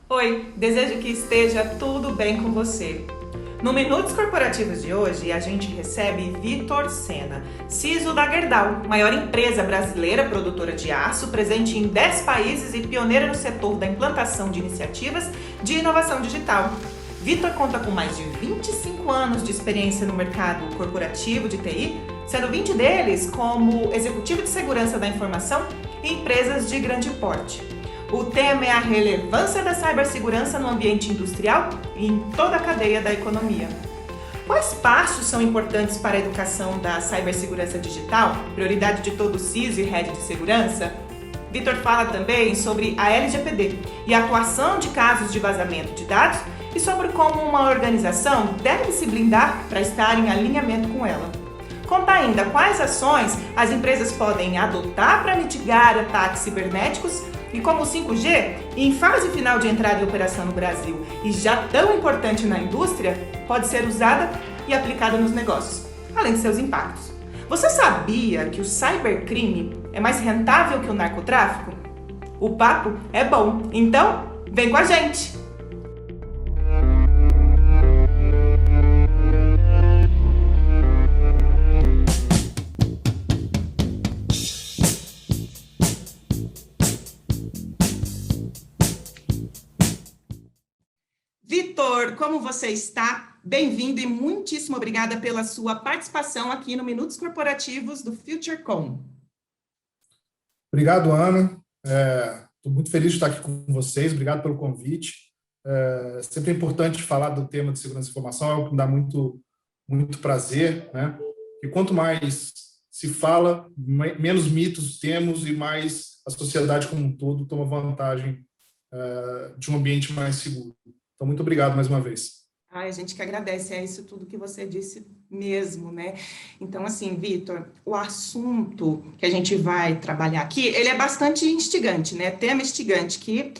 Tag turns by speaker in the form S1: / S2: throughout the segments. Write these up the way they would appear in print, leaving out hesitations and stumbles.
S1: Oi, desejo que esteja tudo bem com você. No Minutos Corporativos de hoje, a gente recebe Vitor Sena, CISO da Gerdau, maior empresa brasileira produtora de aço, presente em 10 países e pioneira no setor da implantação de iniciativas de inovação digital. Vitor conta com mais de 25 anos de experiência no mercado corporativo de TI, sendo 20 deles como executivo de segurança da informação em empresas de grande porte. O tema é a relevância da cibersegurança no ambiente industrial e em toda a cadeia da economia. Quais passos são importantes para a educação da cibersegurança digital, prioridade de todo CISO e rede de segurança? Vitor fala também sobre a LGPD e a atuação de casos de vazamento de dados e sobre como uma organização deve se blindar para estar em alinhamento com ela. Conta ainda quais ações as empresas podem adotar para mitigar ataques cibernéticos e como o 5G, em fase final de entrada em operação no Brasil e já tão importante na indústria, pode ser usada e aplicada nos negócios, além de seus impactos. Você sabia que o cybercrime é mais rentável que o narcotráfico? O papo é bom, então vem com a gente! Vitor, como você está? Bem-vindo e muitíssimo obrigada pela sua participação aqui no Minutos Corporativos do FutureCom.
S2: Obrigado, Ana. Estou muito feliz de estar aqui com vocês. Obrigado pelo convite. Sempre é importante falar do tema de segurança da informação, é algo que me dá muito prazer, né? E quanto mais se fala, menos mitos temos e mais a sociedade como um todo toma vantagem de um ambiente mais seguro. Então, muito obrigado mais uma vez.
S1: A gente que agradece, é isso tudo que você disse mesmo, né? Então, assim, Vitor, o assunto que a gente vai trabalhar aqui, ele é bastante instigante, né? Tema instigante, que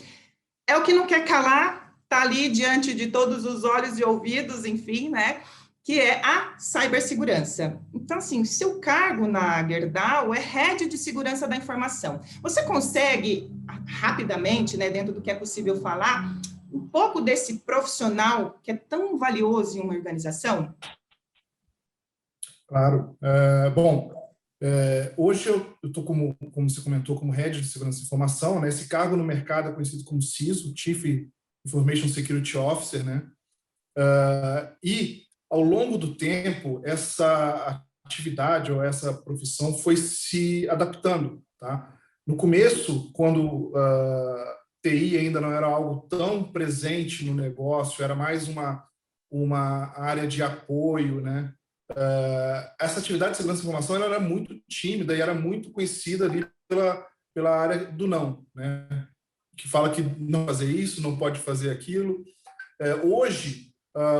S1: é o que não quer calar, tá ali diante de todos os olhos e ouvidos, enfim, né? Que é a cibersegurança. Então, assim, seu cargo na Gerdau é Head de Segurança da Informação. Você consegue, rapidamente, né, dentro do que é possível falar, um pouco desse profissional que é tão valioso em uma organização?
S2: Claro. Hoje eu estou, como você comentou, como Head de Segurança da Informação, né? Esse cargo no mercado é conhecido como CISO, Chief Information Security Officer, né? E, ao longo do tempo, essa atividade ou essa profissão foi se adaptando, tá? No começo, quando TI ainda não era algo tão presente no negócio, era mais uma área de apoio, né? Essa atividade de segurança da informação ela era muito tímida e era muito conhecida ali pela área do não, né? Que fala que não fazer isso, não pode fazer aquilo. Hoje,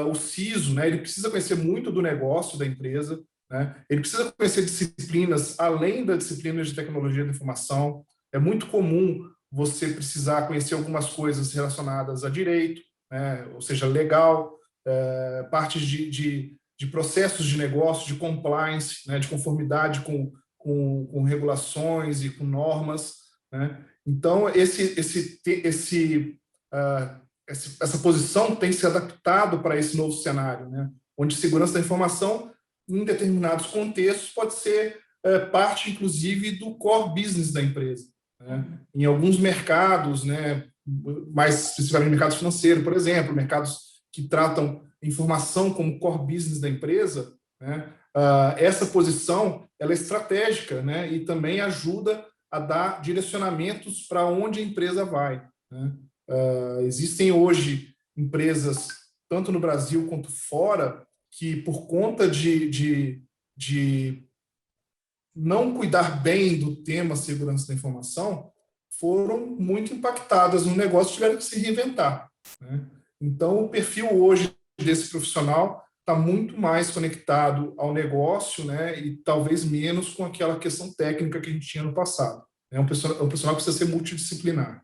S2: o CISO, né, ele precisa conhecer muito do negócio da empresa, né? Ele precisa conhecer disciplinas além das disciplinas de tecnologia da informação. É muito comum você precisar conhecer algumas coisas relacionadas a direito, né? Ou seja, legal, partes de processos de negócio, de compliance, né? De conformidade com regulações e com normas, né? Então, essa posição tem se adaptado para esse novo cenário, né? Onde segurança da informação, em determinados contextos, pode ser parte, inclusive, do core business da empresa, né? Em alguns mercados, né, mais especificamente mercados financeiros, por exemplo, mercados que tratam informação como core business da empresa, né, essa posição ela é estratégica, né, e também ajuda a dar direcionamentos para onde a empresa vai, né? Existem hoje empresas, tanto no Brasil quanto fora, que por conta de não cuidar bem do tema segurança da informação, foram muito impactadas no negócio e tiveram que se reinventar, né? Então, o perfil hoje desse profissional está muito mais conectado ao negócio, né, e talvez menos com aquela questão técnica que a gente tinha no passado. É um profissional que precisa ser multidisciplinar.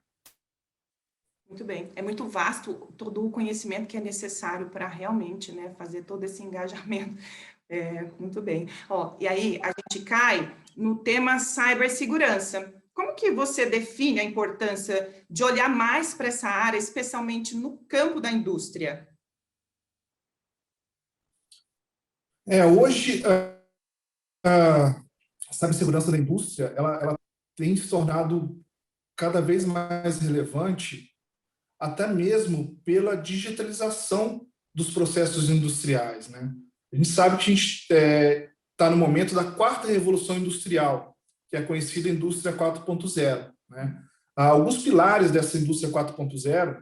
S1: Muito bem, é muito vasto todo o conhecimento que é necessário para realmente, né, fazer todo esse engajamento. Muito bem. E aí a gente cai no tema cibersegurança. como que você define a importância de olhar mais para essa área, especialmente no campo da indústria?
S2: Hoje, a cibersegurança da indústria, ela tem se tornado cada vez mais relevante, até mesmo pela digitalização dos processos industriais, né? A gente sabe que a gente está no momento da quarta revolução industrial, que é a conhecida indústria 4.0, né? Alguns pilares dessa indústria 4.0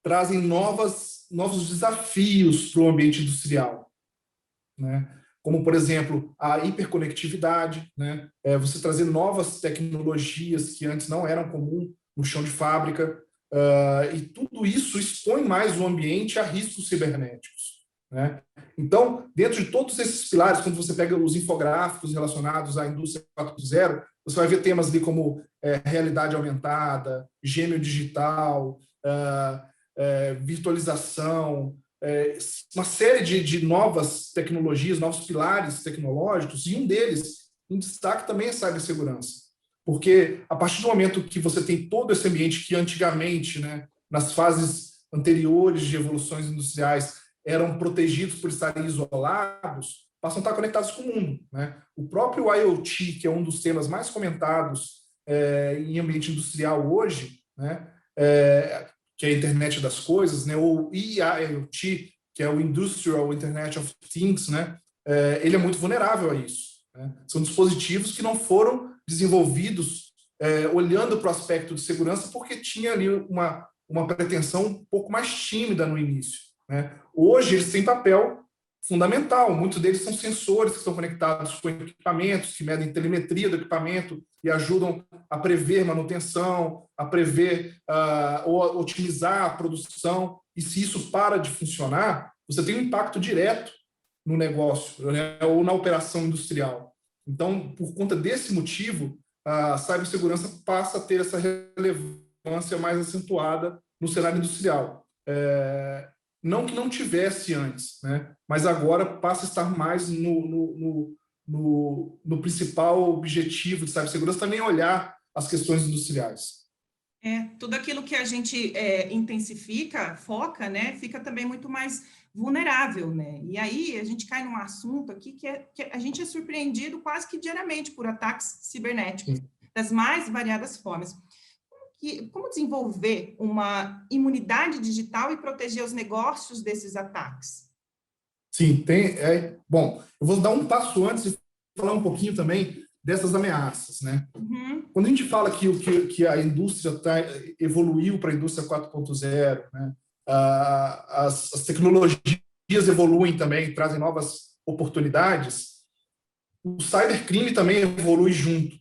S2: trazem novos desafios para o ambiente industrial, né? Como, por exemplo, a hiperconectividade, né? Você trazer novas tecnologias que antes não eram comum no chão de fábrica, e tudo isso expõe mais o ambiente a riscos cibernéticos, né? Então, dentro de todos esses pilares, quando você pega os infográficos relacionados à indústria 4.0, você vai ver temas ali como realidade aumentada, gêmeo digital, virtualização, uma série de novas tecnologias, novos pilares tecnológicos, e um deles, em destaque, também é cibersegurança. Porque a partir do momento que você tem todo esse ambiente que antigamente, né, nas fases anteriores de evoluções industriais, eram protegidos por estarem isolados, passam a estar conectados com o mundo, né? O próprio IoT, que é um dos temas mais comentados em ambiente industrial hoje, né, que é a internet das coisas, né, ou IIoT, que é o Industrial Internet of Things, né, ele é muito vulnerável a isso, né? São dispositivos que não foram desenvolvidos olhando para o aspecto de segurança, porque tinha ali uma pretensão um pouco mais tímida no início, né? Hoje eles têm papel fundamental, muitos deles são sensores que estão conectados com equipamentos, que medem telemetria do equipamento e ajudam a prever manutenção, a prever ou otimizar a produção, e se isso para de funcionar, você tem um impacto direto no negócio, né, ou na operação industrial. Então, por conta desse motivo, a cibersegurança passa a ter essa relevância mais acentuada no cenário industrial. Não que não tivesse antes, né? Mas agora passa a estar mais no principal objetivo de cibersegurança, também olhar as questões industriais.
S1: Tudo aquilo que a gente intensifica, foca, né, fica também muito mais vulnerável, né? E aí a gente cai num assunto aqui que a gente é surpreendido quase que diariamente por ataques cibernéticos, das mais variadas formas. Como desenvolver uma imunidade digital e proteger os negócios desses ataques?
S2: Sim, bom, eu vou dar um passo antes e falar um pouquinho também dessas ameaças, né?
S1: Uhum.
S2: Quando a gente fala que a indústria evoluiu para a indústria 4.0, né? As tecnologias evoluem também, trazem novas oportunidades, o cybercrime também evolui junto,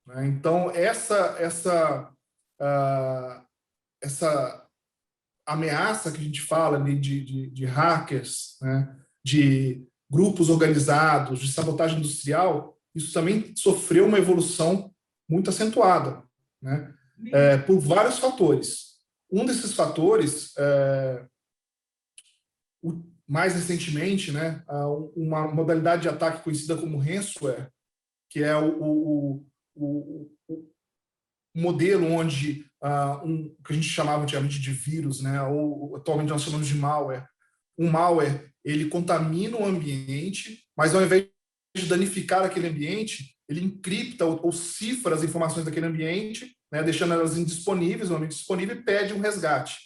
S2: né? Então, essa ameaça que a gente fala ali de hackers, né? De grupos organizados, de sabotagem industrial, isso também sofreu uma evolução muito acentuada, né? Por vários fatores. Um desses fatores, mais recentemente, né, uma modalidade de ataque conhecida como ransomware, que é o modelo onde que a gente chamava antigamente de vírus, né, ou atualmente nós chamamos de malware. Um malware, ele contamina o ambiente, mas ao invés de danificar aquele ambiente, ele encripta ou cifra as informações daquele ambiente, né, deixando elas indisponíveis, no ambiente disponível, e pede um resgate.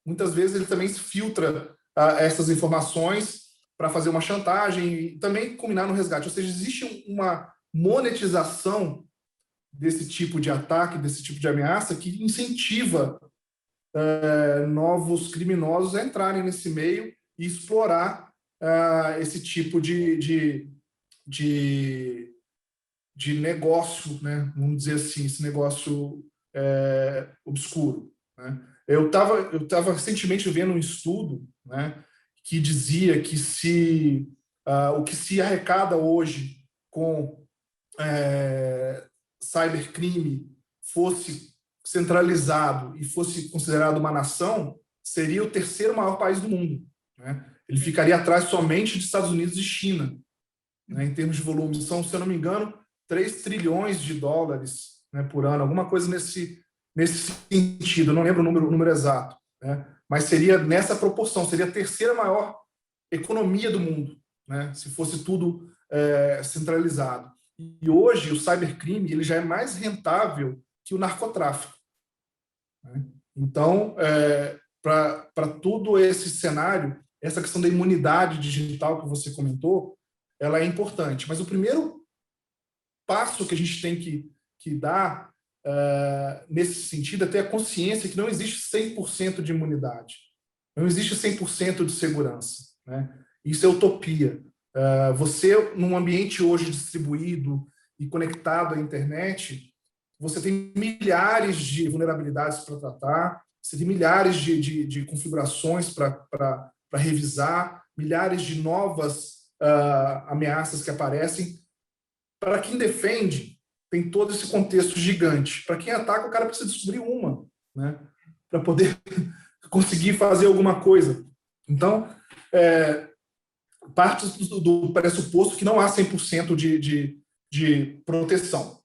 S2: Muitas vezes ele também filtra essas informações para fazer uma chantagem e também culminar no resgate. Ou seja, existe uma monetização desse tipo de ataque, desse tipo de ameaça, que incentiva novos criminosos a entrarem nesse meio e explorar esse tipo de negócio, né? Vamos dizer assim, esse negócio obscuro, né? Eu estava recentemente vendo um estudo, né, que dizia que o que se arrecada hoje com cybercrime fosse centralizado e fosse considerado uma nação, seria o terceiro maior país do mundo, né? Ele ficaria atrás somente de Estados Unidos e China, né, em termos de volume. São, se eu não me engano, 3 trilhões de dólares né, por ano, alguma coisa nesse sentido. Eu não lembro o número exato, né, mas seria nessa proporção, seria a terceira maior economia do mundo, né, se fosse tudo centralizado. E hoje o cybercrime ele já é mais rentável que o narcotráfico, né? Então, para todo esse cenário, essa questão da imunidade digital que você comentou, ela é importante. Mas o primeiro passo que a gente tem que dar nesse sentido é ter a consciência que não existe 100% de imunidade. Não existe 100% de segurança, né? Isso é utopia. Você, num ambiente hoje distribuído e conectado à internet, você tem milhares de vulnerabilidades para tratar, você tem milhares de configurações para revisar, milhares de novas ameaças que aparecem. Para quem defende, tem todo esse contexto gigante. Para quem ataca, o cara precisa descobrir uma, né, para poder conseguir fazer alguma coisa. Então, parte do pressuposto que não há 100% de proteção.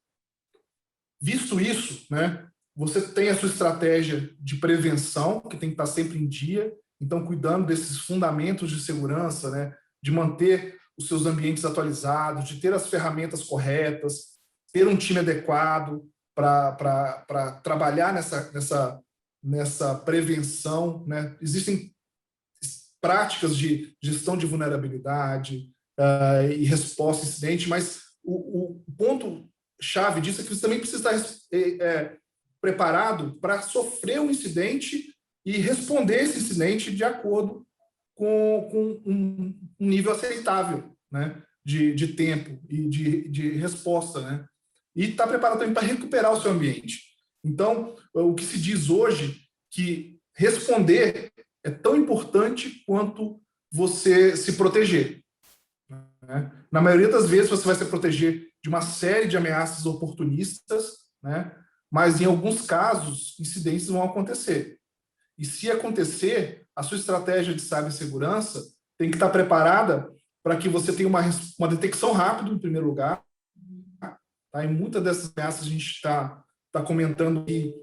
S2: Visto isso, né, você tem a sua estratégia de prevenção, que tem que estar sempre em dia, então cuidando desses fundamentos de segurança, né, de manter os seus ambientes atualizados, de ter as ferramentas corretas, ter um time adequado para trabalhar nessa prevenção, né? Existem práticas de gestão de vulnerabilidade e resposta a incidente, mas o ponto-chave disso é que você também precisa estar preparado para sofrer um incidente e responder esse incidente de acordo com um nível aceitável, né, de tempo e de resposta, né? E estar preparado também para recuperar o seu ambiente. Então, o que se diz hoje que responder é tão importante quanto você se proteger, né? Na maioria das vezes você vai se proteger de uma série de ameaças oportunistas, né? Mas em alguns casos incidentes vão acontecer. E se acontecer, a sua estratégia de cibersegurança tem que estar preparada para que você tenha uma detecção rápida, em primeiro lugar. Tá? Em muitas dessas ameaças a gente está comentando que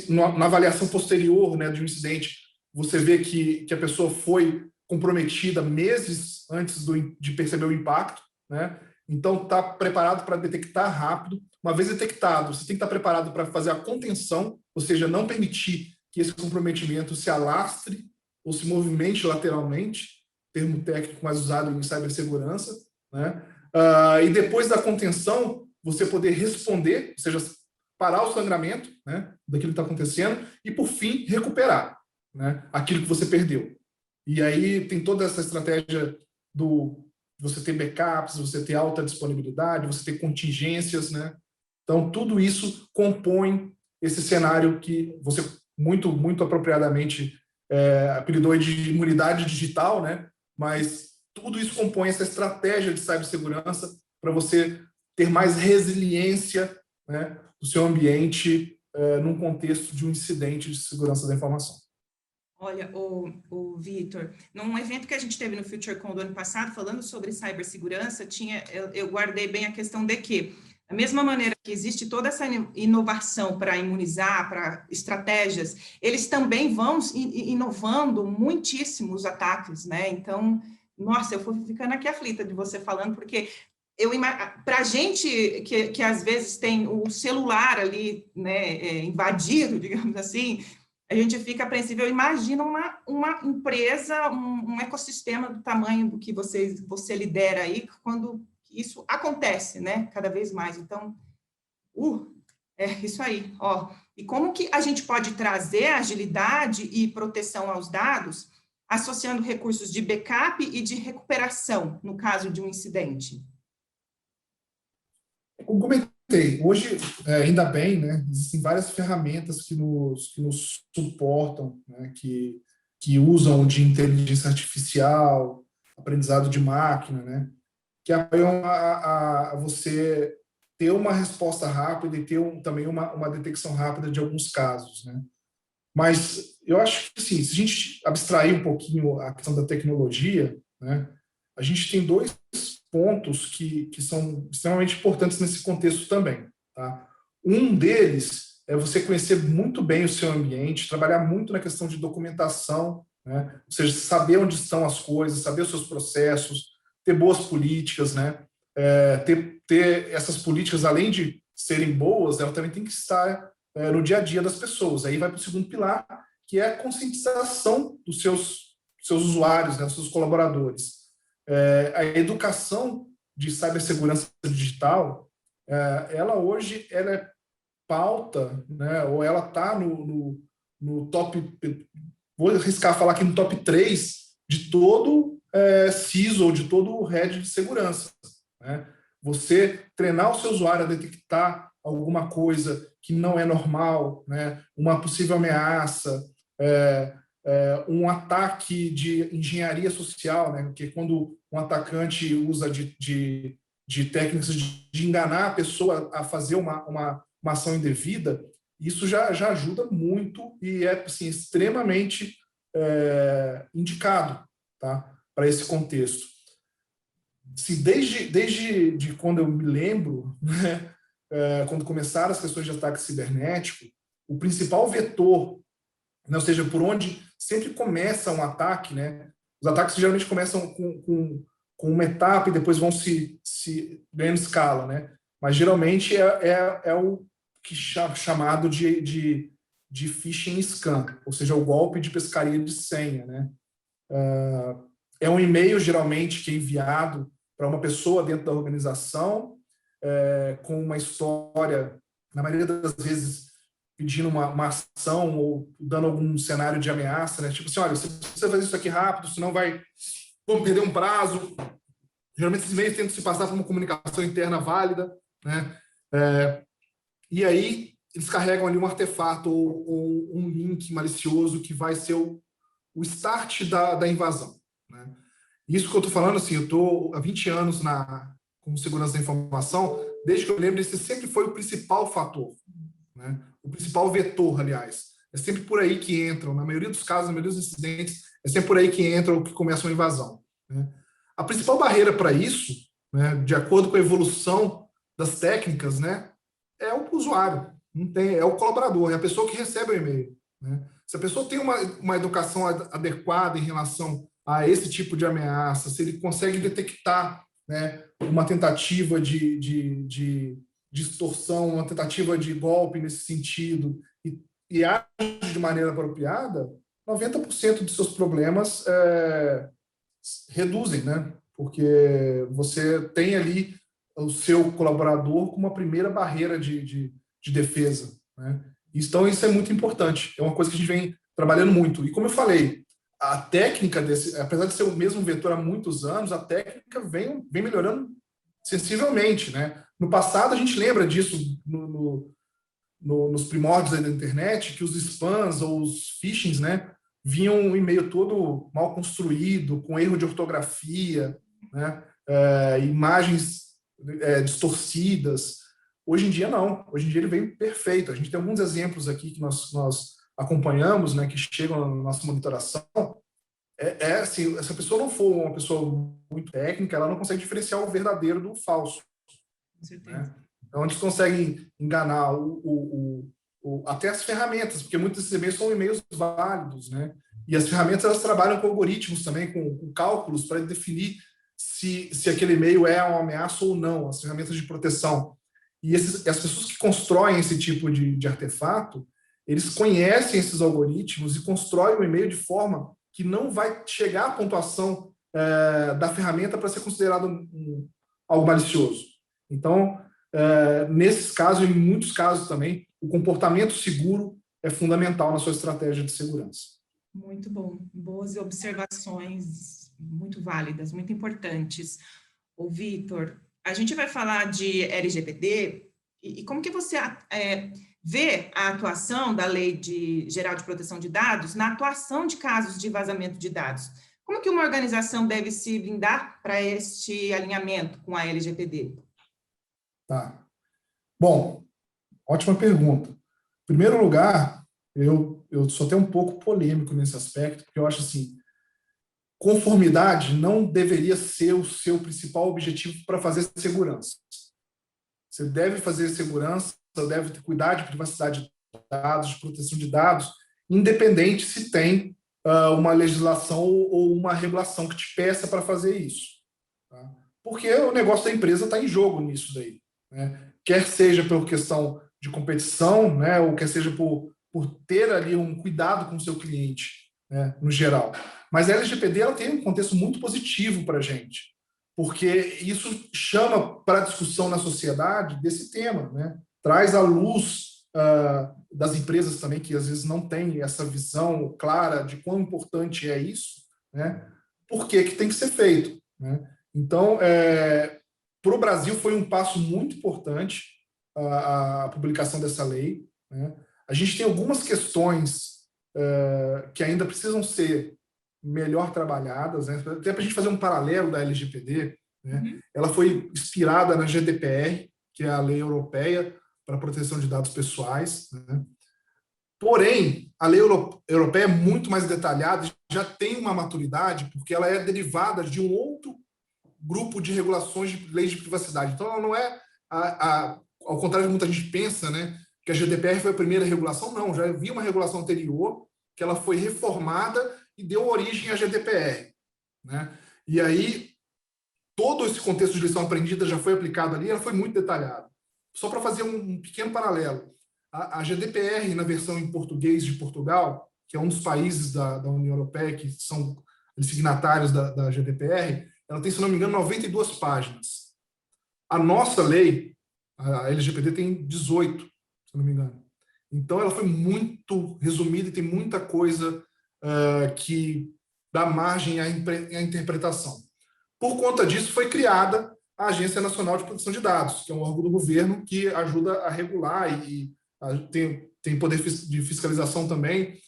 S2: na avaliação posterior, né, de um incidente, você vê que a pessoa foi comprometida meses antes de perceber o impacto, né? Então, está preparado para detectar rápido. Uma vez detectado, você tem que estar preparado para fazer a contenção, ou seja, não permitir que esse comprometimento se alastre ou se movimente lateralmente, termo técnico mais usado em cibersegurança, né? E depois da contenção, você poder responder, ou seja, parar o sangramento, né, daquilo que está acontecendo e, por fim, recuperar, né, aquilo que você perdeu. E aí tem toda essa estratégia do você ter backups, você ter alta disponibilidade, você ter contingências, né? Então, tudo isso compõe esse cenário que você muito apropriadamente apelidou de imunidade digital, né? Mas tudo isso compõe essa estratégia de cibersegurança para você ter mais resiliência, né, do seu ambiente num contexto de um incidente de segurança da informação.
S1: Olha, o Vitor, num evento que a gente teve no FutureCon do ano passado, falando sobre cibersegurança, eu guardei bem a questão de que, da mesma maneira que existe toda essa inovação para imunizar, para estratégias, eles também vão inovando muitíssimo os ataques, né? Então, nossa, eu fui ficando aqui aflita de você falando, porque para a gente que às vezes tem o celular ali, né, invadido, digamos assim, a gente fica apreensível. Imagina uma empresa, um ecossistema do tamanho do que você lidera aí, quando isso acontece, né, cada vez mais. Então, é isso aí, ó. E como que a gente pode trazer agilidade e proteção aos dados, associando recursos de backup e de recuperação, no caso de um incidente?
S2: Como comentei, hoje, ainda bem, né, existem várias ferramentas que nos suportam, né, que usam de inteligência artificial, aprendizado de máquina, né, que apoiam a você ter uma resposta rápida e ter também uma detecção rápida de alguns casos, né. Mas eu acho que, assim, se a gente abstrair um pouquinho a questão da tecnologia, né, a gente tem dois pontos que são extremamente importantes nesse contexto também. tá? Um deles é você conhecer muito bem o seu ambiente, trabalhar muito na questão de documentação, né? Ou seja, saber onde estão as coisas, saber os seus processos, ter boas políticas, né? Ter essas políticas, além de serem boas, ela também tem que estar no dia a dia das pessoas. Aí vai para o segundo pilar, que é a conscientização dos seus usuários, né, dos seus colaboradores. A educação de cibersegurança digital, ela hoje ela é pauta, né, ou ela está no top, vou arriscar falar aqui no top 3 de todo CISO ou de todo head de segurança, né? Você treinar o seu usuário a detectar alguma coisa que não é normal, né? Uma possível ameaça, um ataque de engenharia social, né? Que é quando um atacante usa de técnicas de enganar a pessoa a fazer uma ação indevida, isso já ajuda muito e é assim, extremamente indicado, tá? Para esse contexto. Assim, desde quando eu me lembro, né, quando começaram as questões de ataque cibernético, o principal vetor, né, ou seja, por onde sempre começa um ataque, né, os ataques geralmente começam com uma etapa e depois vão se ganhando escala, né, mas geralmente é o que chamado de phishing scam, ou seja, o golpe de pescaria de senha, né. É um e-mail geralmente que é enviado para uma pessoa dentro da organização, com uma história, na maioria das vezes, pedindo uma ação ou dando algum cenário de ameaça, né? Tipo assim, olha, você precisa fazer isso aqui rápido, senão vamos perder um prazo. Geralmente esses e-mails tentam se passar por uma comunicação interna válida, né? E aí eles carregam ali um artefato ou um link malicioso que vai ser o start da invasão, né? Isso que eu estou falando, assim, eu estou há 20 anos com segurança da informação, desde que eu me lembro, esse sempre foi o principal fator, né? O principal vetor, aliás. É sempre por aí que entram, na maioria dos casos, na maioria dos incidentes, é sempre por aí que entra ou que começa uma invasão, né? A principal barreira para isso, né, de acordo com a evolução das técnicas, né, é o usuário, é o colaborador, é a pessoa que recebe o e-mail, né? Se a pessoa tem uma educação adequada em relação a esse tipo de ameaça, se ele consegue detectar, né, uma tentativa de extorsão, uma tentativa de golpe nesse sentido, e age de maneira apropriada, 90% dos seus problemas reduzem, né? Porque você tem ali o seu colaborador com uma primeira barreira de defesa, né? Então, isso é muito importante. É uma coisa que a gente vem trabalhando muito. E como eu falei, a técnica apesar de ser o mesmo vetor há muitos anos, a técnica vem melhorando sensivelmente, né? No passado, a gente lembra disso nos primórdios da internet, que os spams ou os phishings, né, vinham um e-mail todo mal construído, com erro de ortografia, né? Imagens distorcidas. Hoje em dia, não. Hoje em dia, ele vem perfeito. A gente tem alguns exemplos aqui que nós acompanhamos, né, que chegam na nossa monitoração. Assim, se essa pessoa não for uma pessoa muito técnica, ela não consegue diferenciar o verdadeiro do falso.
S1: Com certeza.
S2: Né? Então, eles conseguem enganar até as ferramentas, porque muitos desses e-mails são e-mails válidos, né? E as ferramentas, elas trabalham com algoritmos também, com cálculos para definir se aquele e-mail é uma ameaça ou não, as ferramentas de proteção. E as pessoas que constroem esse tipo de artefato, eles conhecem esses algoritmos e constroem o e-mail de forma que não vai chegar à pontuação da ferramenta para ser considerado algo malicioso. Então, nesses casos, e em muitos casos também, o comportamento seguro é fundamental na sua estratégia de segurança.
S1: Muito bom. Boas observações, muito válidas, muito importantes. Ô, Vitor, a gente vai falar de LGPD e como que você vê a atuação da Lei Geral de Proteção de Dados na atuação de casos de vazamento de dados? Como que uma organização deve se blindar para este alinhamento com a LGPD?
S2: Tá. Bom, ótima pergunta. Em primeiro lugar, eu sou até um pouco polêmico nesse aspecto, porque eu acho assim, conformidade não deveria ser o seu principal objetivo para fazer segurança. Você deve fazer segurança, deve cuidar de privacidade de dados, de proteção de dados, independente se tem uma legislação ou uma regulação que te peça para fazer isso. Tá? Porque o negócio da empresa está em jogo nisso daí. Né? Quer seja por questão de competição, né? Ou quer seja por ter ali um cuidado com o seu cliente, né? No geral. Mas a LGPD ela tem um contexto muito positivo para a gente, porque isso chama para a discussão na sociedade desse tema, né? Traz à luz das empresas também, que às vezes não têm essa visão clara de quão importante é isso, né? Por que tem que ser feito, né? Então, para o Brasil foi um passo muito importante a publicação dessa lei, né? A gente tem algumas questões que ainda precisam ser melhor trabalhadas, né? Até para a gente fazer um paralelo da LGPD, né? Ela foi inspirada na GDPR, que é a lei europeia para a proteção de dados pessoais, né? Porém, a lei europeia é muito mais detalhada, já tem uma maturidade, porque ela é derivada de um outro grupo de regulações de leis de privacidade. Então, ela não é, ao contrário de muita gente pensa, né, que a GDPR foi a primeira regulação. Não, já havia uma regulação anterior, que ela foi reformada e deu origem à GDPR, né? E aí, todo esse contexto de lição aprendida já foi aplicado ali, ela foi muito detalhada. Só para fazer um pequeno paralelo, a GDPR, na versão em português de Portugal, que é um dos países da União Europeia que são signatários da GDPR, ela tem, se não me engano, 92 páginas. A nossa lei, a LGPD, tem 18, se não me engano. Então, ela foi muito resumida e tem muita coisa que dá margem à interpretação. Por conta disso, foi criada a Agência Nacional de Proteção de Dados, que é um órgão do governo que ajuda a regular e tem poder de fiscalização também.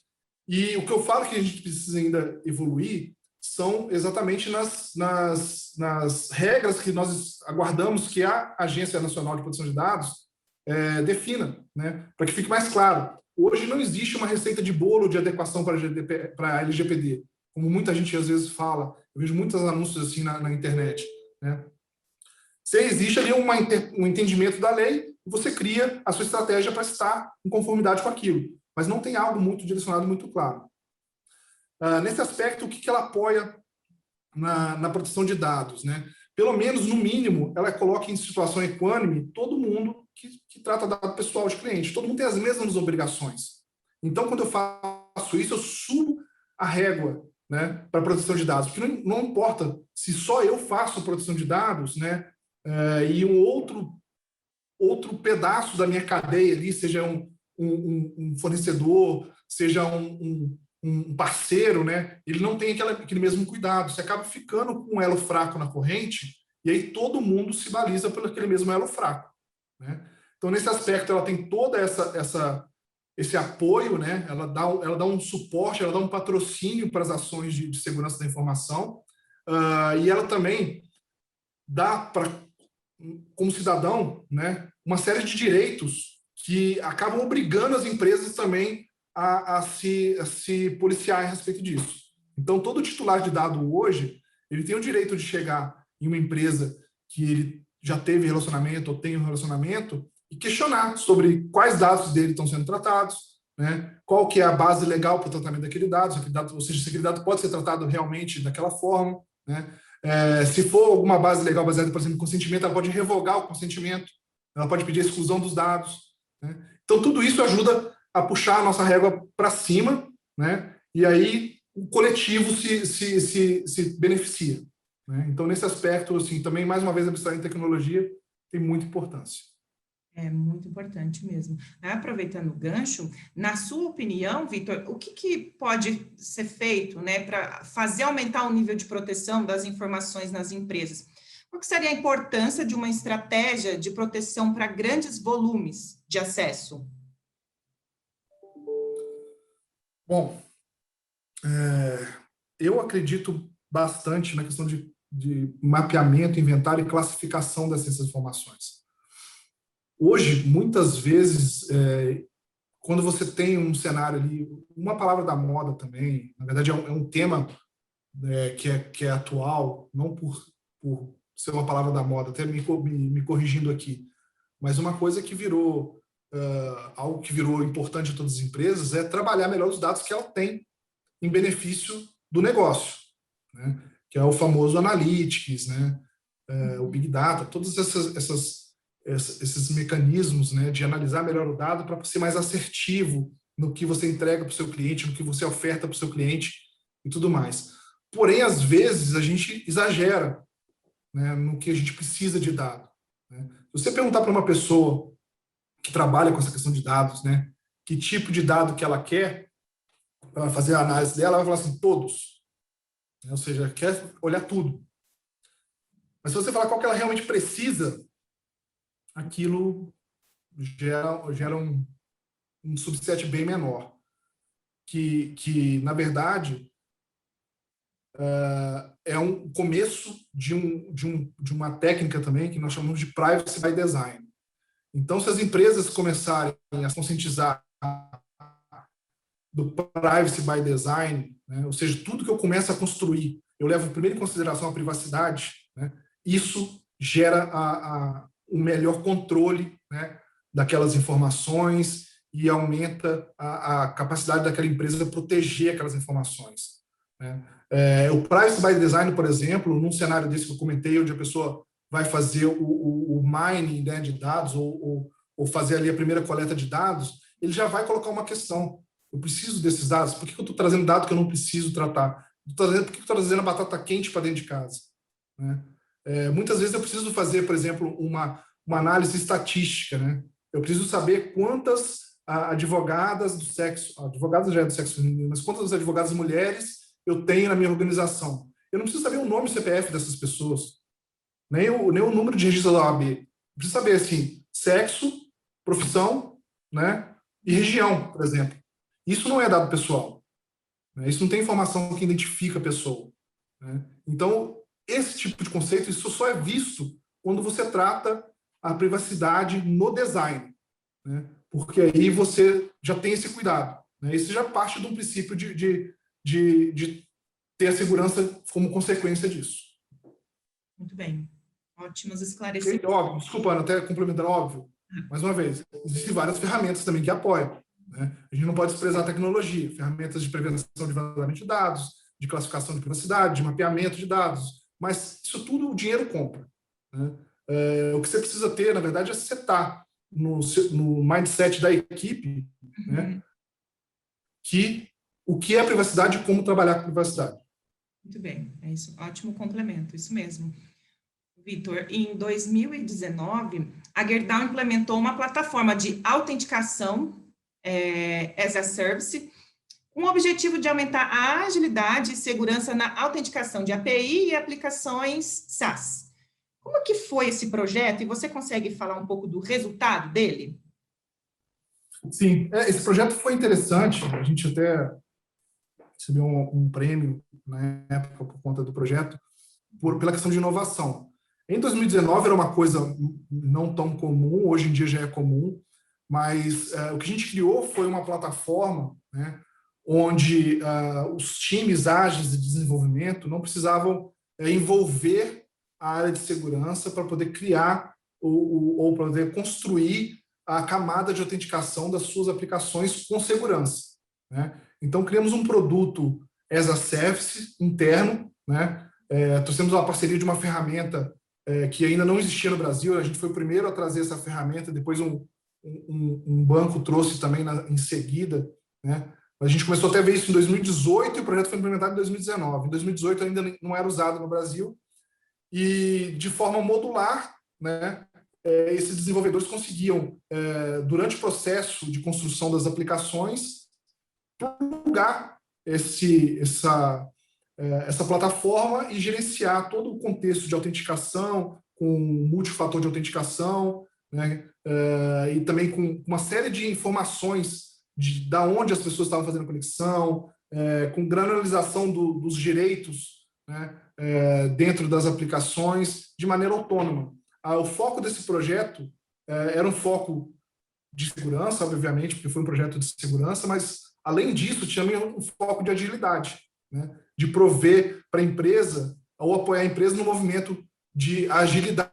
S2: E o que eu falo que a gente precisa ainda evoluir são exatamente nas regras que nós aguardamos que a Agência Nacional de Proteção de Dados defina, né? Para que fique mais claro. Hoje não existe uma receita de bolo de adequação para a LGPD, como muita gente às vezes fala. Eu vejo muitos anúncios assim na internet, né? Se existe ali um entendimento da lei, você cria a sua estratégia para estar em conformidade com aquilo, mas não tem algo muito direcionado, muito claro. Nesse aspecto, o que ela apoia na proteção de dados, né? Pelo menos, no mínimo, ela coloca em situação equânime todo mundo que trata dado pessoal de cliente. Todo mundo tem as mesmas obrigações. Então, quando eu faço isso, eu subo a régua, né, para a proteção de dados. Porque não importa se só eu faço proteção de dados, né, e um outro pedaço da minha cadeia ali, seja um fornecedor, seja um parceiro, né, ele não tem aquele mesmo cuidado. Você acaba ficando com um elo fraco na corrente e aí todo mundo se baliza por aquele mesmo elo fraco, né? Então, nesse aspecto, ela tem toda esse apoio, né? Ela dá um suporte, ela dá um patrocínio para as ações de segurança da informação, e ela também dá como cidadão, né, uma série de direitos que acabam obrigando as empresas também a se policiar a respeito disso. Então, todo titular de dado hoje, ele tem o direito de chegar em uma empresa que ele já teve relacionamento ou tem um relacionamento e questionar sobre quais dados dele estão sendo tratados, né? Qual que é a base legal para o tratamento daquele dado, ou seja, se aquele dado pode ser tratado realmente daquela forma, né? Se for alguma base legal baseada, por exemplo, em consentimento, ela pode revogar o consentimento, ela pode pedir a exclusão dos dados, né? Então, tudo isso ajuda a puxar a nossa régua para cima, né? E aí o coletivo se beneficia, né? Então, nesse aspecto, assim, também, mais uma vez, abstrair em tecnologia tem muita importância.
S1: É muito importante mesmo. Aproveitando o gancho, na sua opinião, Vitor, o que pode ser feito, né, para fazer aumentar o nível de proteção das informações nas empresas? Qual que seria a importância de uma estratégia de proteção para grandes volumes de acesso?
S2: Bom, eu acredito bastante na questão de mapeamento, inventário e classificação dessas informações. Hoje, muitas vezes, quando você tem um cenário ali, uma palavra da moda também, na verdade é um tema que é atual, não por ser uma palavra da moda, até me corrigindo aqui, Mas uma coisa que virou, algo que virou importante em todas as empresas é trabalhar melhor os dados que ela tem em benefício do negócio, né? Que é o famoso Analytics, né? O Big Data, todos esses mecanismos, né, de analisar melhor o dado para ser mais assertivo no que você entrega para o seu cliente, no que você oferta para o seu cliente e tudo mais. Porém, às vezes, a gente exagera, né, no que a gente precisa de dado, né? Se você perguntar para uma pessoa que trabalha com essa questão de dados, né, que tipo de dado que ela quer para fazer a análise dela, ela vai falar assim, todos. Ou seja, quer olhar tudo. Mas se você falar qual que ela realmente precisa, aquilo gera um subset bem menor. Que na verdade, é um começo de uma técnica também que nós chamamos de privacy by design. Então, se as empresas começarem a se conscientizar do privacy by design, né, ou seja, tudo que eu começo a construir, eu levo primeiro em consideração a privacidade, né, isso gera um melhor controle, né, daquelas informações e aumenta a capacidade daquela empresa de proteger aquelas informações, né. O privacy by design, por exemplo, num cenário desse que eu comentei, onde a pessoa vai fazer o mining, né, de dados ou fazer ali a primeira coleta de dados, ele já vai colocar uma questão. Eu preciso desses dados. Por que eu estou trazendo dado que eu não preciso tratar? Por que eu estou trazendo a batata quente para dentro de casa? Né? Muitas vezes eu preciso fazer, por exemplo, uma análise estatística. Né? Eu preciso saber quantas advogadas do sexo, advogadas já é do sexo feminino, mas quantas advogadas mulheres eu tenho na minha organização. Eu não preciso saber o nome e o CPF dessas pessoas, nem o número de registro da OAB. Eu preciso saber, assim, sexo, profissão, né, e região, por exemplo. Isso não é dado pessoal, né? Isso não tem informação que identifica a pessoa, né? Então, esse tipo de conceito, isso só é visto quando você trata a privacidade no design, né? Porque aí você já tem esse cuidado, né? Isso já parte de um princípio de ter a segurança como consequência disso.
S1: Muito bem. Ótimos esclarecimentos.
S2: Óbvio, desculpa, Ana, até complementando, óbvio. Mais uma vez, existem várias ferramentas também que apoiam, né? A gente não pode desprezar a tecnologia, ferramentas de prevenção de vazamento de dados, de classificação de privacidade, de mapeamento de dados, mas isso tudo o dinheiro compra, né? O que você precisa ter, na verdade, é setar no mindset da equipe, né, o que é privacidade e como trabalhar com privacidade.
S1: Muito bem, é isso, ótimo complemento, isso mesmo. Vitor, em 2019, a Gerdau implementou uma plataforma de autenticação as a service, com o objetivo de aumentar a agilidade e segurança na autenticação de API e aplicações SaaS. Como que foi esse projeto? E você consegue falar um pouco do resultado dele?
S2: Sim, esse projeto foi interessante. A gente até recebeu um prêmio na época por conta do projeto, pela questão de inovação. Em 2019 era uma coisa não tão comum, hoje em dia já é comum, mas o que a gente criou foi uma plataforma, né, onde os times ágeis de desenvolvimento não precisavam envolver a área de segurança para poder criar ou para poder construir a camada de autenticação das suas aplicações com segurança, né? Então, criamos um produto as a service interno, né? Trouxemos uma parceria de uma ferramenta que ainda não existia no Brasil. A gente foi o primeiro a trazer essa ferramenta, depois um banco trouxe também em seguida, né? A gente começou até a ver isso em 2018 e o projeto foi implementado em 2019. Em 2018 ainda não era usado no Brasil e, de forma modular, né, esses desenvolvedores conseguiam, durante o processo de construção das aplicações, plugar essa plataforma e gerenciar todo o contexto de autenticação, com multifator de autenticação, né, e também com uma série de informações da onde as pessoas estavam fazendo conexão, com granularização dos direitos, né, dentro das aplicações, de maneira autônoma. O foco desse projeto era um foco de segurança, obviamente, porque foi um projeto de segurança, mas, além disso, tinha um foco de agilidade, né, de prover para a empresa, ou apoiar a empresa no movimento de agilidade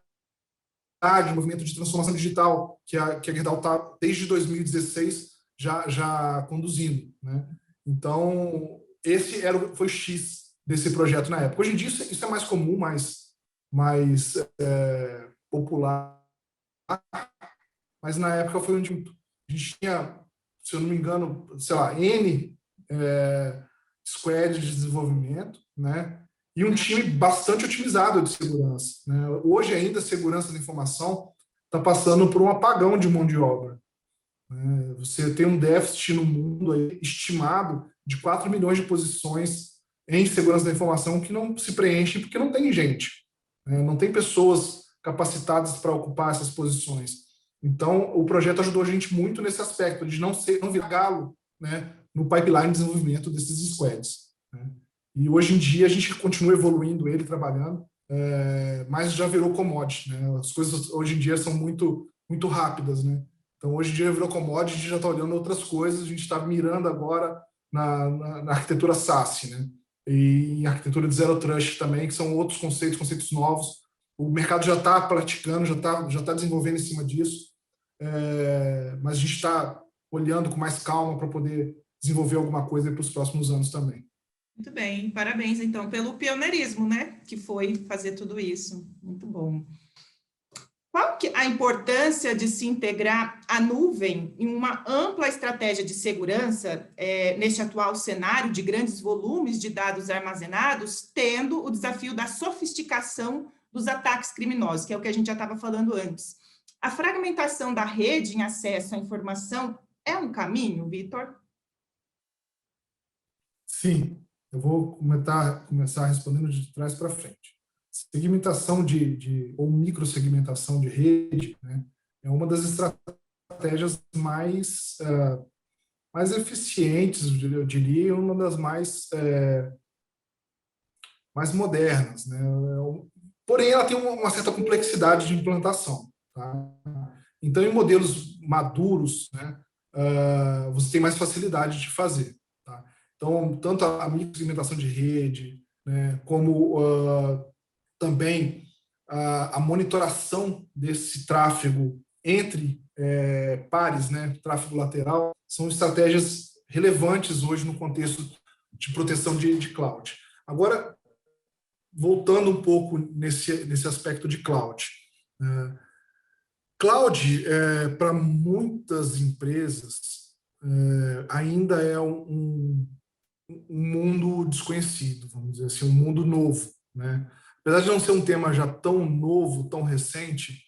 S2: o movimento de transformação digital que a Gerdau está, desde 2016, já conduzindo, né? Então, esse foi o X desse projeto na época. Hoje em dia, isso é mais comum, mais popular, mas na época foi onde a gente tinha, se eu não me engano, sei lá, N squads de desenvolvimento, né? E um time bastante otimizado de segurança, né? Hoje ainda a segurança da informação está passando por um apagão de mão de obra, né? Você tem um déficit no mundo aí, estimado de 4 milhões de posições em segurança da informação que não se preenchem porque não tem gente, né? Não tem pessoas capacitadas para ocupar essas posições. Então, o projeto ajudou a gente muito nesse aspecto de não virar galo, né, no pipeline de desenvolvimento desses squads, né? E hoje em dia a gente continua evoluindo ele, trabalhando, mas já virou commodity, né? As coisas hoje em dia são muito, muito rápidas, né? Então, hoje em dia virou commodity, a gente já está olhando outras coisas, a gente está mirando agora na arquitetura SaaS, né? E em arquitetura de Zero Trust também, que são outros conceitos novos. O mercado já está praticando, já está desenvolvendo em cima disso, mas a gente está olhando com mais calma para poder desenvolver alguma coisa para os próximos anos também.
S1: Muito bem, parabéns então pelo pioneirismo, né, que foi fazer tudo isso. Muito bom. Qual que é a importância de se integrar a nuvem em uma ampla estratégia de segurança neste atual cenário de grandes volumes de dados armazenados, tendo o desafio da sofisticação dos ataques criminosos, que é o que a gente já estava falando antes? A fragmentação da rede em acesso à informação é um caminho, Vitor?
S2: Sim, eu vou começar respondendo de trás para frente. Segmentação ou microsegmentação de rede, né, é uma das estratégias mais eficientes, eu diria, e uma das mais modernas, né? Porém, ela tem uma certa complexidade de implantação, tá? Então, em modelos maduros, né, você tem mais facilidade de fazer, tá? Então, tanto a microsegmentação de rede, né, como também a monitoração desse tráfego entre pares, né, tráfego lateral, são estratégias relevantes hoje no contexto de proteção de cloud. Agora, voltando um pouco nesse aspecto de cloud. Cloud, para muitas empresas, ainda é um mundo desconhecido, vamos dizer assim, um mundo novo, né? Apesar de não ser um tema já tão novo, tão recente,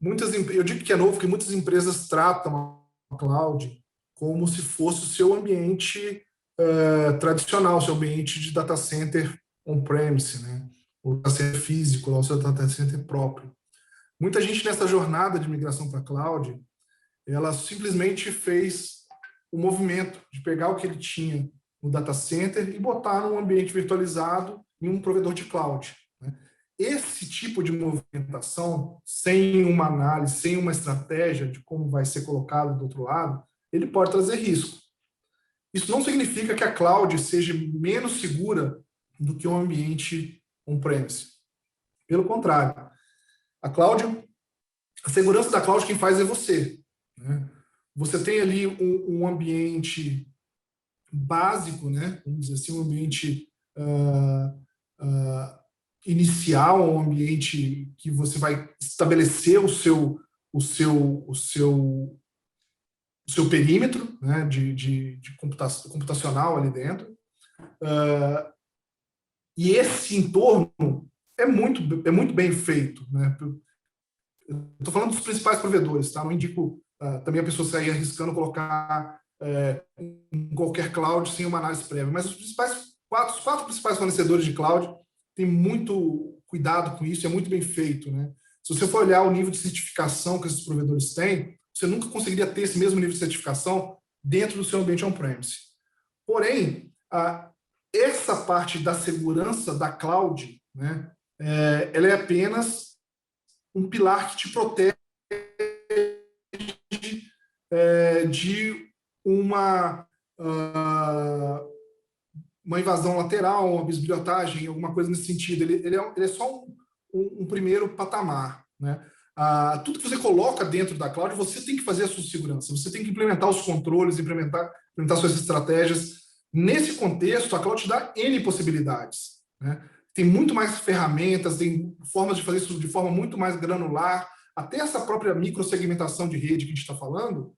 S2: eu digo que é novo porque muitas empresas tratam a cloud como se fosse o seu ambiente tradicional, seu ambiente de data center on-premise, né? O data center físico, o seu data center próprio. Muita gente nessa jornada de migração para a cloud, ela simplesmente fez o movimento de pegar o que ele tinha no data center e botar num ambiente virtualizado em um provedor de cloud, né? Esse tipo de movimentação, sem uma análise, sem uma estratégia de como vai ser colocado do outro lado, ele pode trazer risco. Isso não significa que a cloud seja menos segura do que um ambiente on-premise. Pelo contrário, a segurança da cloud quem faz é você, né? Você tem ali um ambiente básico, né? Vamos dizer assim, um ambiente inicial, um ambiente que você vai estabelecer o seu perímetro, né, de computacional ali dentro. E esse entorno é muito bem feito, né? Estou falando dos principais provedores, tá? Não indico também a pessoa sair arriscando colocar em qualquer cloud sem uma análise prévia, mas os quatro principais fornecedores de cloud têm muito cuidado com isso, é muito bem feito, né? Se você for olhar o nível de certificação que esses provedores têm, você nunca conseguiria ter esse mesmo nível de certificação dentro do seu ambiente on-premise. Porém, essa parte da segurança da cloud, né, ela é apenas um pilar que te protege de uma invasão lateral, uma bisbilhotagem, alguma coisa nesse sentido. Ele é só um primeiro patamar, né? tudo que você coloca dentro da cloud, você tem que fazer a sua segurança, você tem que implementar os controles, implementar suas estratégias. Nesse contexto, a cloud te dá N possibilidades, né? Tem muito mais ferramentas, tem formas de fazer isso de forma muito mais granular, até essa própria microsegmentação de rede que a gente está falando,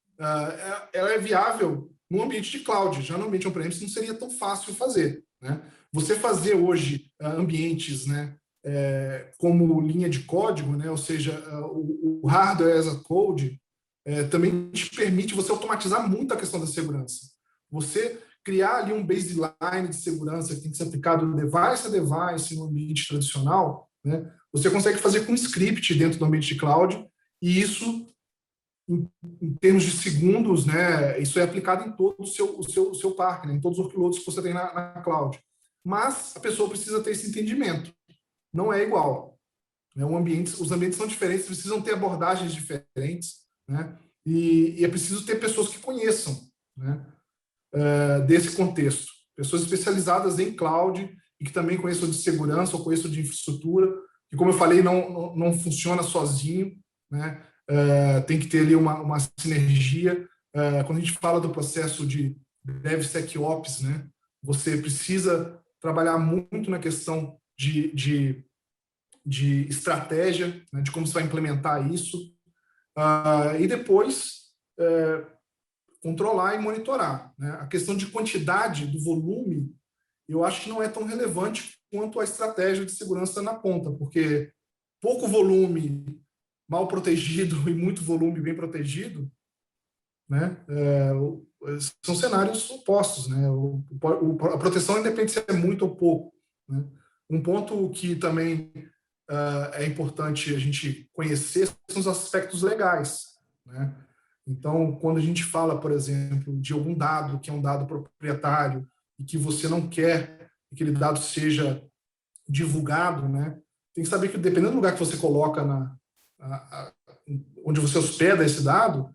S2: ela é viável no ambiente de cloud. Já no ambiente on-premise não seria tão fácil fazer, né? Você fazer hoje ambientes, né, como linha de código, né, ou seja, o hardware as a code, também te permite você automatizar muito a questão da segurança. Você criar ali um baseline de segurança que tem que ser aplicado device a device no ambiente tradicional, né, você consegue fazer com script dentro do ambiente de cloud, e isso, em termos de segundos, né, isso é aplicado em todo o seu parque, né, em todos os workloads que você tem na cloud. Mas a pessoa precisa ter esse entendimento. Não é igual, né? Os ambientes são diferentes, precisam ter abordagens diferentes, né? E é preciso ter pessoas que conheçam, né, desse contexto. Pessoas especializadas em cloud e que também conheçam de segurança ou conheçam de infraestrutura, que, como eu falei, não funciona sozinho, né? Tem que ter ali uma sinergia. Quando a gente fala do processo de DevSecOps, né, você precisa trabalhar muito na questão de estratégia, né, de como você vai implementar isso, e depois controlar e monitorar, né? A questão de quantidade do volume, eu acho que não é tão relevante quanto a estratégia de segurança na ponta, porque pouco volume mal protegido e muito volume bem protegido, né, são cenários opostos, né? A proteção independe se é muito ou pouco, né? Um ponto que também é importante a gente conhecer são os aspectos legais, né? Então, quando a gente fala, por exemplo, de algum dado que é um dado proprietário e que você não quer que aquele dado seja divulgado, né, tem que saber que, dependendo do lugar que você coloca onde você hospeda esse dado,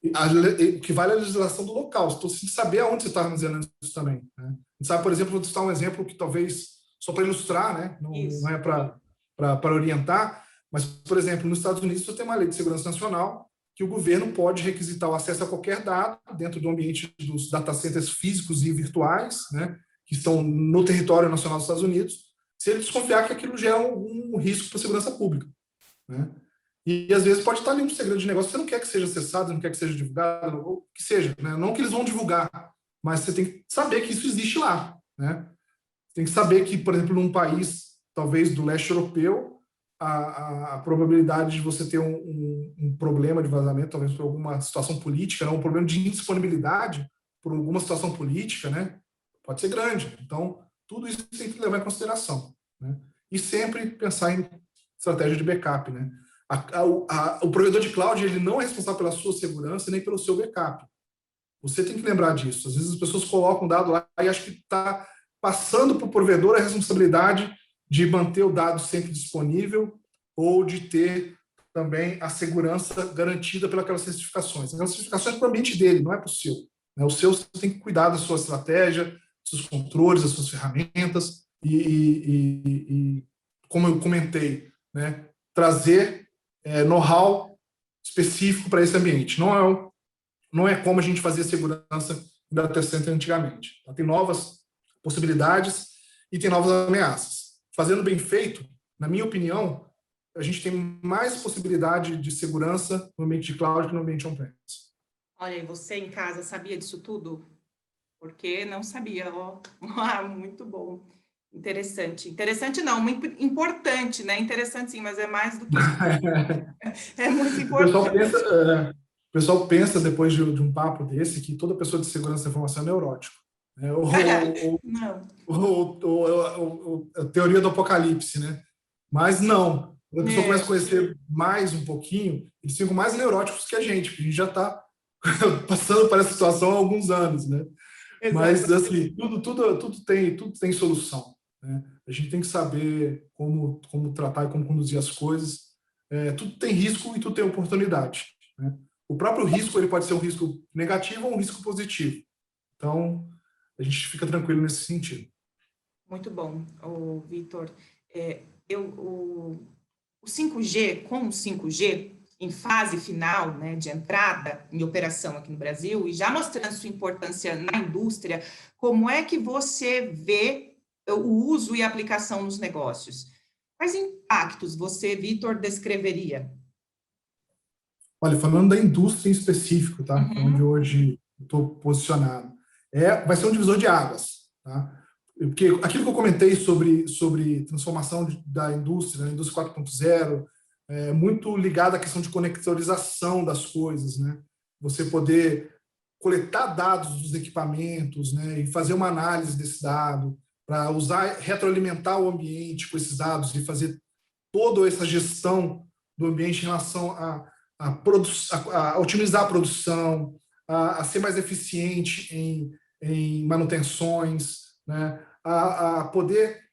S2: o que vale é a legislação do local. Então, você tem que saber aonde você está armazenando isso também, né? A gente sabe, por exemplo, vou citar um exemplo que talvez, só para ilustrar, né, não é para orientar, mas, por exemplo, nos Estados Unidos você tem uma lei de segurança nacional que o governo pode requisitar o acesso a qualquer dado dentro do ambiente dos data centers físicos e virtuais, né, que estão no território nacional dos Estados Unidos, se ele desconfiar que aquilo gera um risco para a segurança pública, né? E às vezes pode estar ali um segredo de negócio, você não quer que seja acessado, não quer que seja divulgado, ou que seja, né? Não que eles vão divulgar, mas você tem que saber que isso existe lá, né? Tem que saber que, por exemplo, num país, talvez do leste europeu, a probabilidade de você ter um problema de vazamento, talvez por alguma situação política, né? Um problema de indisponibilidade por alguma situação política, né, pode ser grande. Então, tudo isso tem que levar em consideração, né? E sempre pensar em estratégia de backup, né? O provedor de cloud, ele não é responsável pela sua segurança nem pelo seu backup. Você tem que lembrar disso. Às vezes as pessoas colocam o dado lá e acham que está passando para o provedor a responsabilidade de manter o dado sempre disponível ou de ter também a segurança garantida pelas certificações. As certificações é para o ambiente dele, não é para o seu, né? O seu, você tem que cuidar da sua estratégia, dos seus controles, das suas ferramentas e como eu comentei, né, trazer know-how específico para esse ambiente. Não é como a gente fazia segurança em data center antigamente. Tem novas possibilidades e tem novas ameaças. Fazendo bem feito, na minha opinião, a gente tem mais possibilidade de segurança no ambiente de cloud que no ambiente on-premise.
S1: Olha, e você em casa sabia disso tudo? Porque não sabia, ó. Muito bom. Interessante. Interessante não, muito importante, né? Interessante sim, mas é mais do que é muito importante.
S2: O pessoal pensa depois de um papo desse que toda pessoa de segurança da informação é neurótico, né? Ou a teoria do apocalipse, né? Mas não. Quando a pessoa começa a conhecer mais um pouquinho, eles ficam mais neuróticos que a gente, porque a gente já está passando por essa situação há alguns anos, né? Exato. Mas assim, tudo tem solução, né? A gente tem que saber como tratar e como conduzir as coisas. Tudo tem risco e tudo tem oportunidade, né? O próprio risco, ele pode ser um risco negativo ou um risco positivo. Então, a gente fica tranquilo nesse sentido.
S1: Muito bom, Vitor. O o 5G, com o 5G, em fase final, né, de entrada em operação aqui no Brasil, e já mostrando sua importância na indústria, como é que você vê o uso e aplicação nos negócios? Quais impactos você, Vitor, descreveria?
S2: Olha, falando da indústria em específico, tá? Que é onde
S1: Uhum.
S2: hoje estou posicionado, vai ser um divisor de águas, tá? Porque aquilo que eu comentei sobre transformação da indústria, né, indústria 4.0, é muito ligado à questão de conectorização das coisas, né? Você poder coletar dados dos equipamentos, né, e fazer uma análise desse dado para usar, retroalimentar o ambiente com esses dados e fazer toda essa gestão do ambiente em relação a otimizar a produção, a ser mais eficiente em manutenções, né, a poder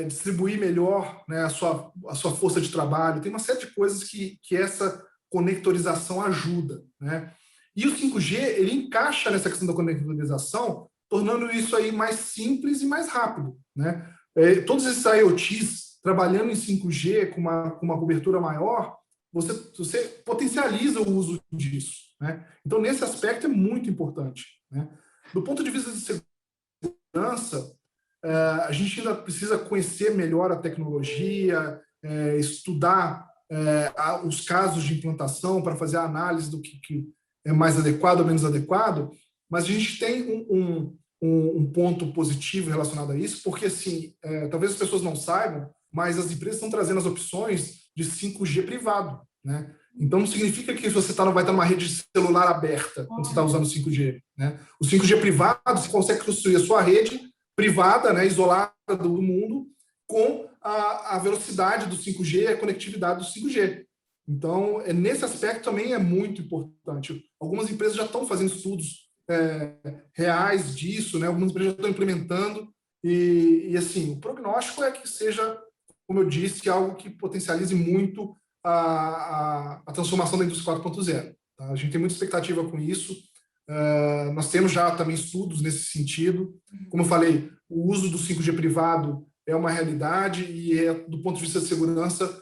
S2: distribuir melhor, né, a sua força de trabalho. Tem uma série de coisas que essa conectorização ajuda, né? E o 5G, ele encaixa nessa questão da conectorização, tornando isso aí mais simples e mais rápido, né? Todos esses IoTs trabalhando em 5G com uma cobertura maior, você potencializa o uso disso, né? Então, nesse aspecto, é muito importante, né? Do ponto de vista de segurança, a gente ainda precisa conhecer melhor a tecnologia, estudar os casos de implantação para fazer a análise do que é mais adequado ou menos adequado, mas a gente tem um ponto positivo relacionado a isso, porque, assim, talvez as pessoas não saibam, mas as empresas estão trazendo as opções de 5G privado, né? Então, não significa que você vai estar numa rede de celular aberta quando você está usando 5G, né? O 5G privado, você consegue construir a sua rede privada, né, isolada do mundo, com a velocidade do 5G e a conectividade do 5G. Então, nesse aspecto também é muito importante. Algumas empresas já estão fazendo estudos reais disso, né? Algumas empresas já estão implementando, e assim, o prognóstico é que seja, como eu disse, algo que potencialize muito a transformação da indústria 4.0. Tá? A gente tem muita expectativa com isso. Nós temos já também estudos nesse sentido. Como eu falei, o uso do 5G privado é uma realidade e, do ponto de vista de segurança,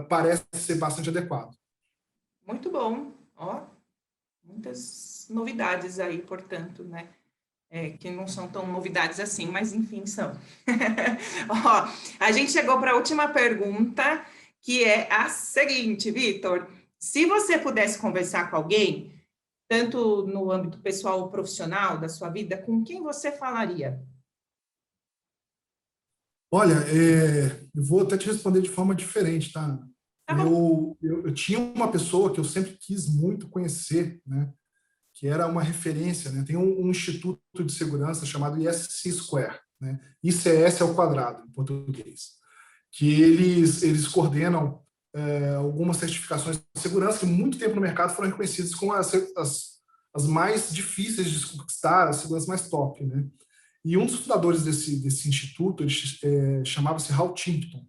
S2: parece ser bastante adequado.
S1: Muito bom. Ó, muitas novidades aí, portanto, né? Que não são tão novidades assim, mas enfim, são. Ó, a gente chegou para a última pergunta, que é a seguinte, Vitor. Se você pudesse conversar com alguém, tanto no âmbito pessoal ou profissional da sua vida, com quem você falaria?
S2: Olha, eu vou até te responder de forma diferente, tá?
S1: Tá bom.
S2: Eu tinha uma pessoa que eu sempre quis muito conhecer, né? Que era uma referência, né? Tem um instituto de segurança chamado ISC Square, né? ICS ao quadrado, em português, que eles coordenam algumas certificações de segurança que muito tempo no mercado foram reconhecidas como as mais difíceis de conquistar, as seguranças mais top, né? E um dos fundadores desse instituto, ele chamava-se Hal Timpton,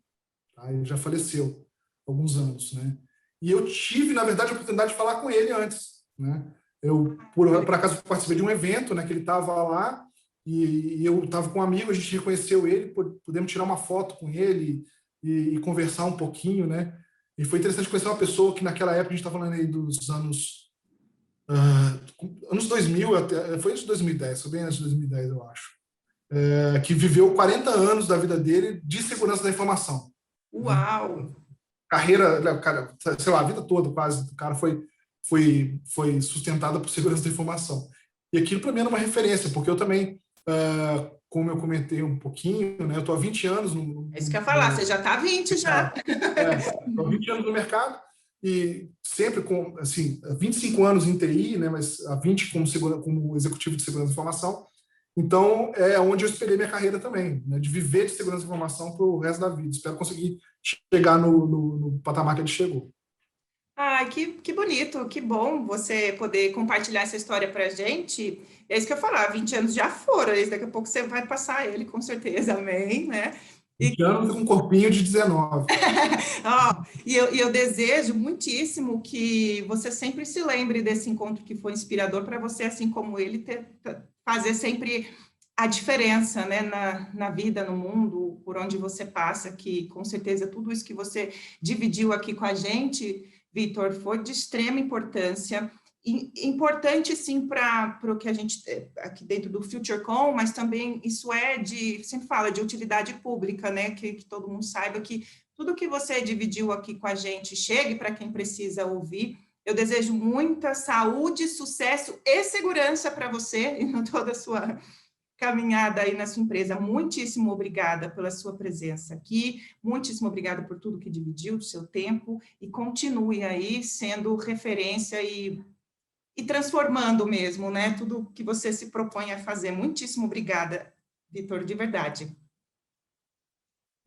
S2: tá? Ele já faleceu há alguns anos, né? E eu tive, na verdade, a oportunidade de falar com ele antes, né? Eu, por acaso, participei de um evento, né, que ele estava lá, e eu estava com um amigo, a gente reconheceu ele, pudemos tirar uma foto com ele e conversar um pouquinho, né? E foi interessante conhecer uma pessoa que, naquela época, a gente está falando aí dos anos 2000, foi antes de 2010, foi bem antes de 2010, eu acho, que viveu 40 anos da vida dele de segurança da informação.
S1: Uau!
S2: Né? Carreira, cara, sei lá, a vida toda quase, o cara foi sustentada por segurança da informação. E aquilo para mim era uma referência, porque eu também, como eu comentei um pouquinho, né, eu estou há 20 anos
S1: É isso que eu ia falar, você já está há 20 já.
S2: Estou há 20 anos no mercado e sempre com, assim, 25 anos em TI, né, mas há 20 como executivo de segurança da informação. Então, é onde eu esperei minha carreira também, né, de viver de segurança da informação para o resto da vida. Espero conseguir chegar no patamar que ele chegou.
S1: Ai, que bonito, que bom você poder compartilhar essa história para a gente. É isso que eu ia falar, 20 anos já foram, daqui a pouco você vai passar ele, com certeza, amém, né?
S2: 20 anos com um corpinho de 19.
S1: Eu desejo muitíssimo que você sempre se lembre desse encontro que foi inspirador para você, assim como ele, fazer sempre a diferença, né, na vida, no mundo, por onde você passa, que com certeza tudo isso que você dividiu aqui com a gente, Vitor, foi de extrema importância. Importante, sim, para o que a gente, aqui dentro do FutureCon, mas também isso sempre fala de utilidade pública, né, que todo mundo saiba que tudo que você dividiu aqui com a gente chegue para quem precisa ouvir. Eu desejo muita saúde, sucesso e segurança para você e em toda a sua caminhada aí na sua empresa. Muitíssimo obrigada pela sua presença aqui, muitíssimo obrigada por tudo que dividiu do seu tempo e continue aí sendo referência e transformando mesmo, né, tudo que você se propõe a fazer. Muitíssimo obrigada, Vitor, de verdade.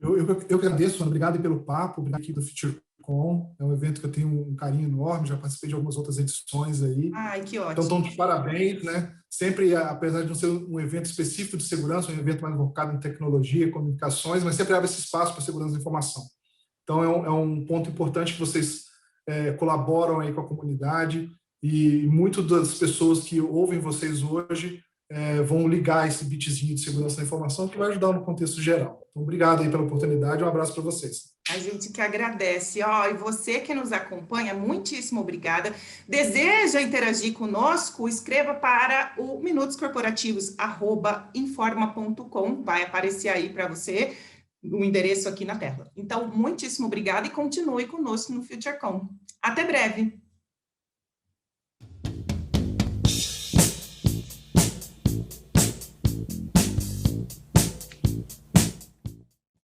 S2: Eu agradeço, Ana, obrigado pelo papo, obrigado aqui do FutureCon, é um evento que eu tenho um carinho enorme, já participei de algumas outras edições aí.
S1: Ai, que
S2: Então,
S1: ótimo.
S2: de parabéns, né? Sempre, apesar de não ser um evento específico de segurança, um evento mais focado em tecnologia, comunicações, mas sempre abre esse espaço para segurança da informação. Então, é um ponto importante que vocês colaboram aí com a comunidade e muitas das pessoas que ouvem vocês hoje vão ligar esse bitzinho de segurança da informação que vai ajudar no contexto geral. Então, obrigado aí pela oportunidade, um abraço para vocês.
S1: A gente que agradece. E você que nos acompanha, muitíssimo obrigada. Deseja interagir conosco? Escreva para o minutoscorporativos@informa.com. Vai aparecer aí para você o endereço aqui na tela. Então, muitíssimo obrigada e continue conosco no FutureCon. Até breve!